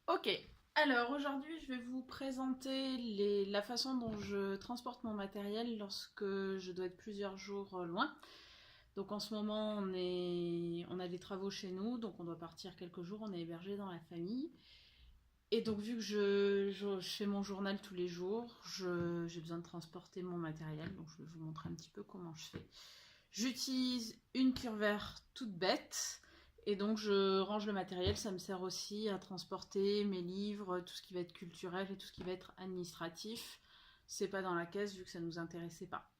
Ok, alors aujourd'hui je vais vous présenter la façon dont je transporte mon matériel lorsque je dois être plusieurs jours loin. Donc en ce moment on a des travaux chez nous, donc on doit partir quelques jours, on est hébergé dans la famille. Et donc vu que je fais mon journal tous les jours, j'ai besoin de transporter mon matériel, donc je vais vous montrer un petit peu comment je fais. J'utilise une curvaire toute bête. Et donc je range le matériel, ça me sert aussi à transporter mes livres, tout ce qui va être culturel et tout ce qui va être administratif. C'est pas dans la caisse vu que ça nous intéressait pas.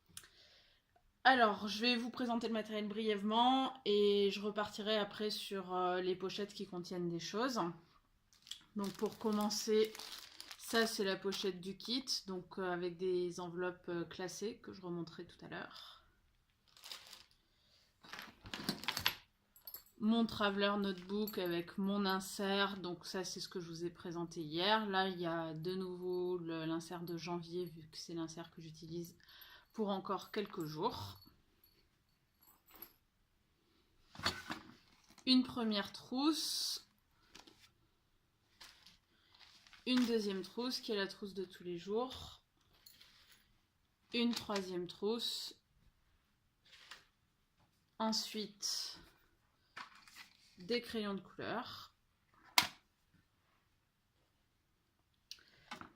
Alors, je vais vous présenter le matériel brièvement et je repartirai après sur les pochettes qui contiennent des choses. Donc pour commencer, ça c'est la pochette du kit, donc avec des enveloppes classées que je remonterai tout à l'heure. Mon Traveler Notebook avec mon insert, donc ça c'est ce que je vous ai présenté hier. Là il y a de nouveau l'insert de janvier vu que c'est l'insert que j'utilise pour encore quelques jours. Une première trousse, une deuxième trousse qui est la trousse de tous les jours, une troisième trousse, ensuite des crayons de couleur,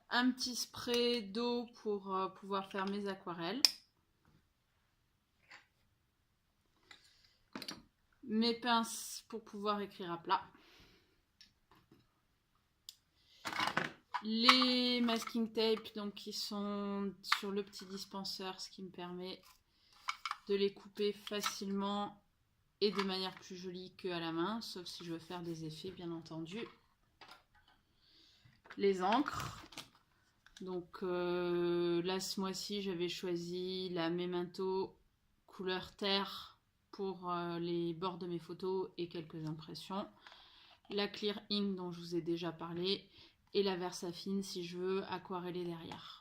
un petit spray d'eau pour pouvoir faire mes aquarelles, mes pinces pour pouvoir écrire à plat, les masking tape donc qui sont sur le petit dispenseur, ce qui me permet de les couper facilement et de manière plus jolie qu'à la main, sauf si je veux faire des effets bien entendu. Les encres, donc là ce mois-ci j'avais choisi la Memento couleur terre pour les bords de mes photos et quelques impressions, la Clear Ink dont je vous ai déjà parlé et la Versafine si je veux aquareller derrière.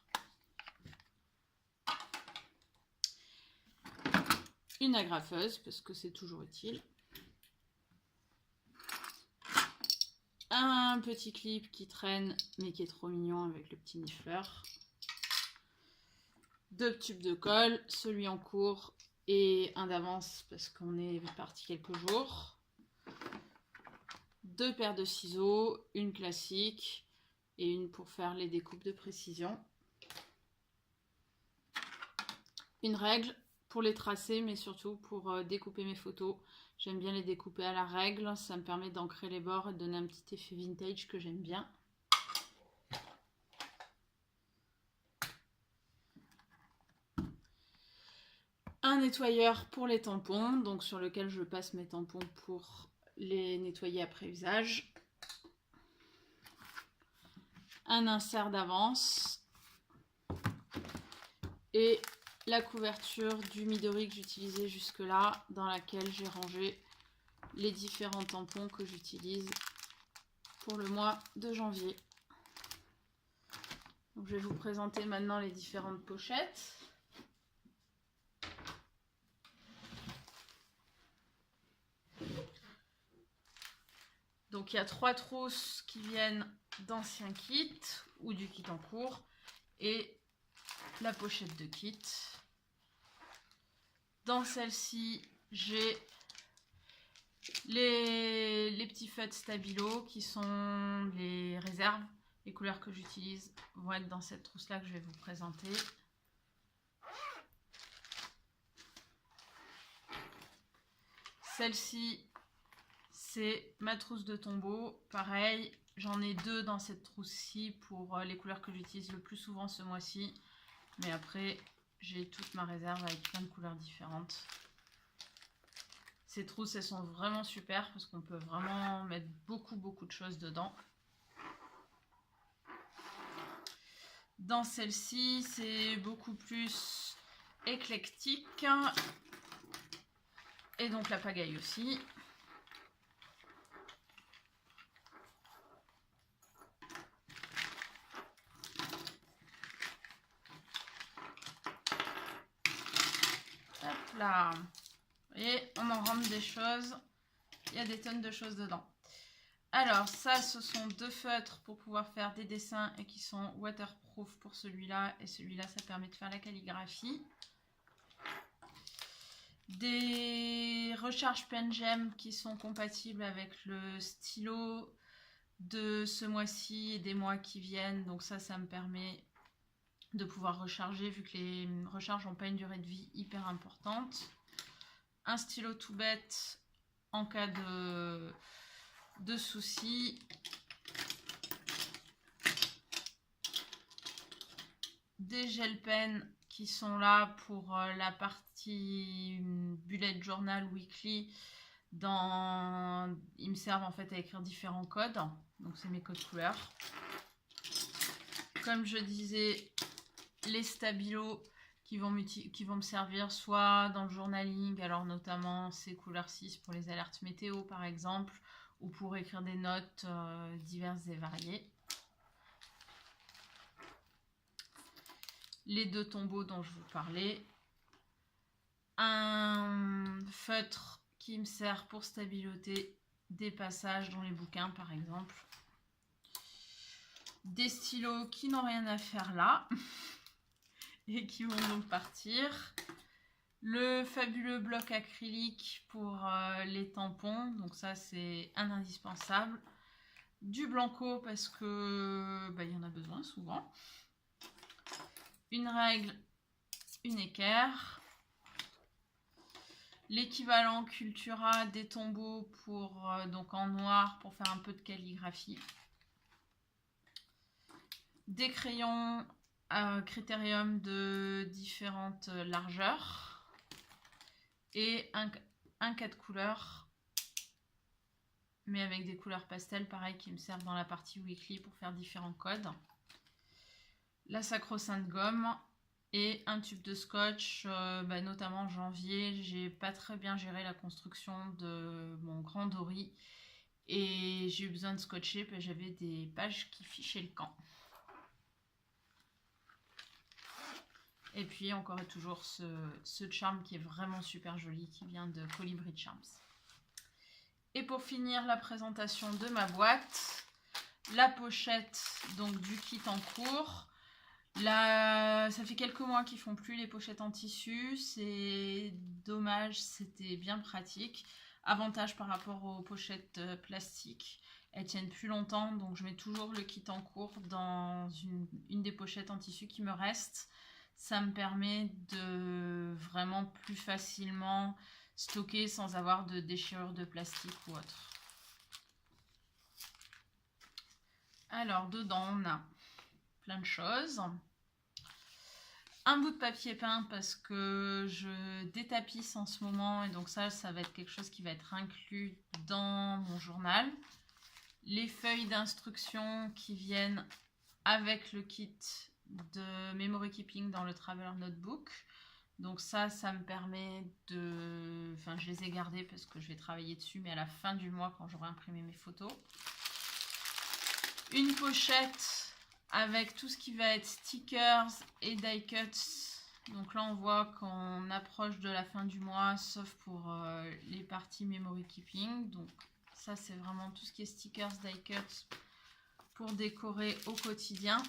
Une agrafeuse parce que c'est toujours utile. Un petit clip qui traîne mais qui est trop mignon avec le petit nifleur. Deux tubes de colle, celui en cours et un d'avance parce qu'on est parti quelques jours. Deux paires de ciseaux, une classique et une pour faire les découpes de précision. Une règle pour les tracer mais surtout pour découper mes photos. J'aime bien les découper à la règle, ça me permet d'ancrer les bords et de donner un petit effet vintage que j'aime bien. Un nettoyeur pour les tampons, donc sur lequel je passe mes tampons pour les nettoyer après usage. Un insert d'avance et la couverture du Midori que j'utilisais jusque là, dans laquelle j'ai rangé les différents tampons que j'utilise pour le mois de janvier. Donc je vais vous présenter maintenant les différentes pochettes. Donc il y a trois trousses qui viennent d'anciens kits ou du kit en cours et la pochette de kit. Dans celle-ci, j'ai les petits feutres Stabilo qui sont les réserves. Les couleurs que j'utilise vont être dans cette trousse-là que je vais vous présenter. Celle-ci, c'est ma trousse de tombeau. Pareil, j'en ai deux dans cette trousse-ci pour les couleurs que j'utilise le plus souvent ce mois-ci. Mais après, j'ai toute ma réserve avec plein de couleurs différentes. Ces trousses, elles sont vraiment super parce qu'on peut vraiment mettre beaucoup de choses dedans. Dans celle-ci, c'est beaucoup plus éclectique. Et donc la pagaille aussi. Hop là. Vous voyez, on en rentre des choses. Il y a des tonnes de choses dedans. Alors ça, ce sont 2 feutres pour pouvoir faire des dessins et qui sont waterproof pour celui-là. Et celui-là, ça permet de faire la calligraphie. Des recharges pen gem qui sont compatibles avec le stylo de ce mois-ci et des mois qui viennent. Donc ça me permet de pouvoir recharger vu que les recharges n'ont pas une durée de vie hyper importante. Un stylo tout bête en cas de soucis. Des gel pens qui sont là pour la partie bullet journal weekly. Ils me servent en fait à écrire différents codes. Donc c'est mes codes couleurs. Comme je disais, les stabilos qui vont me servir soit dans le journaling, alors notamment ces couleurs 6 pour les alertes météo par exemple, ou pour écrire des notes diverses et variées. Les 2 tombeaux dont je vous parlais. Un feutre qui me sert pour stabiloter des passages dans les bouquins par exemple. Des stylos qui n'ont rien à faire là et qui vont donc partir. Le fabuleux bloc acrylique pour les tampons, donc ça c'est un indispensable. Du blanco parce que y en a besoin souvent. Une règle, une équerre. L'équivalent Cultura des tombeaux pour, donc en noir pour faire un peu de calligraphie. Des crayons Critérium de différentes largeurs. Et un 4 couleurs. Mais avec des couleurs pastel, pareil, qui me servent dans la partie weekly pour faire différents codes. La sacro-sainte gomme. Et un tube de scotch, notamment en janvier, j'ai pas très bien géré la construction de mon grand Dory et j'ai eu besoin de scotcher parce que j'avais des pages qui fichaient le camp. Et puis encore et toujours ce charme qui est vraiment super joli qui vient de Colibri Charms. Et pour finir la présentation de ma boîte, la pochette donc du kit en cours. Là, ça fait quelques mois qu'ils font plus les pochettes en tissu, c'est dommage, c'était bien pratique. Avantage par rapport aux pochettes plastiques, elles tiennent plus longtemps, donc je mets toujours le kit en cours dans une des pochettes en tissu qui me reste. Ça me permet de vraiment plus facilement stocker sans avoir de déchirure de plastique ou autre. Alors dedans on a plein de choses. Un bout de papier peint parce que je détapisse en ce moment et donc ça va être quelque chose qui va être inclus dans mon journal. Les feuilles d'instructions qui viennent avec le kit de Memory Keeping dans le Traveler Notebook. Donc ça me permet de... Enfin, je les ai gardées parce que je vais travailler dessus, mais à la fin du mois quand j'aurai imprimé mes photos. Une pochette avec tout ce qui va être stickers et die cuts. Donc là on voit qu'on approche de la fin du mois, sauf pour les parties Memory Keeping. Donc ça c'est vraiment tout ce qui est stickers, die cuts pour décorer au quotidien.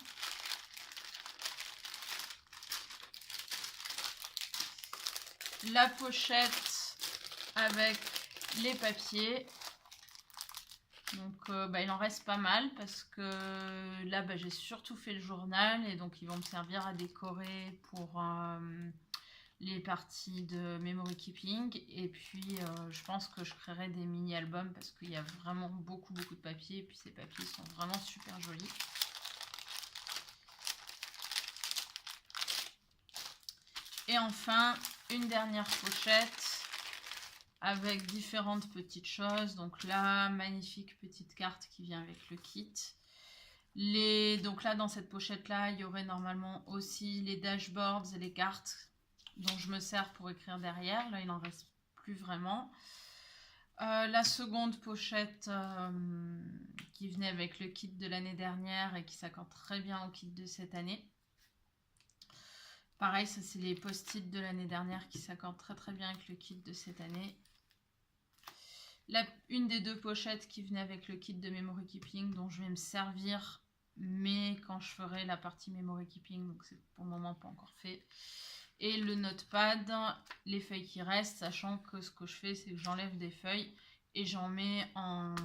La pochette avec les papiers. Donc il en reste pas mal parce que là j'ai surtout fait le journal et donc ils vont me servir à décorer pour les parties de Memory Keeping. Et puis je pense que je créerai des mini-albums parce qu'il y a vraiment beaucoup de papiers et puis ces papiers sont vraiment super jolis. Et enfin, une dernière pochette avec différentes petites choses. Donc là, magnifique petite carte qui vient avec le kit. Donc là, dans cette pochette-là, il y aurait normalement aussi les dashboards et les cartes dont je me sers pour écrire derrière. Là, il n'en reste plus vraiment. La seconde pochette qui venait avec le kit de l'année dernière et qui s'accorde très bien au kit de cette année. Pareil, ça c'est les post-it de l'année dernière qui s'accordent très bien avec le kit de cette année. une des 2 pochettes qui venait avec le kit de memory keeping dont je vais me servir, mais quand je ferai la partie memory keeping, donc c'est pour le moment pas encore fait. Et le notepad, les feuilles qui restent, sachant que ce que je fais, c'est que j'enlève des feuilles et j'en mets en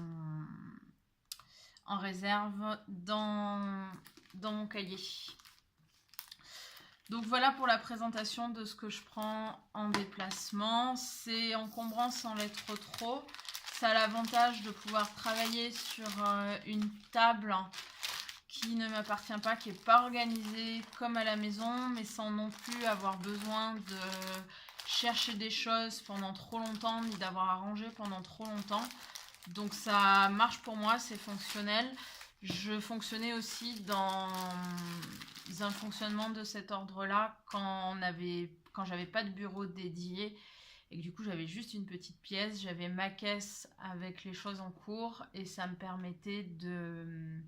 réserve dans mon cahier. Donc voilà pour la présentation de ce que je prends en déplacement. C'est encombrant sans l'être trop. Ça a l'avantage de pouvoir travailler sur une table qui ne m'appartient pas, qui n'est pas organisée comme à la maison, mais sans non plus avoir besoin de chercher des choses pendant trop longtemps, ni d'avoir à ranger pendant trop longtemps. Donc ça marche pour moi, c'est fonctionnel. Je fonctionnais aussi dans un fonctionnement de cet ordre-là quand j'avais pas de bureau dédié et que du coup j'avais juste une petite pièce, j'avais ma caisse avec les choses en cours et ça me permettait de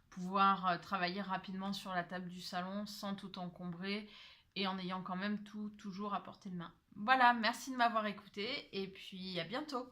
pouvoir travailler rapidement sur la table du salon sans tout encombrer et en ayant quand même tout toujours à portée de main. Voilà, merci de m'avoir écouté et puis à bientôt.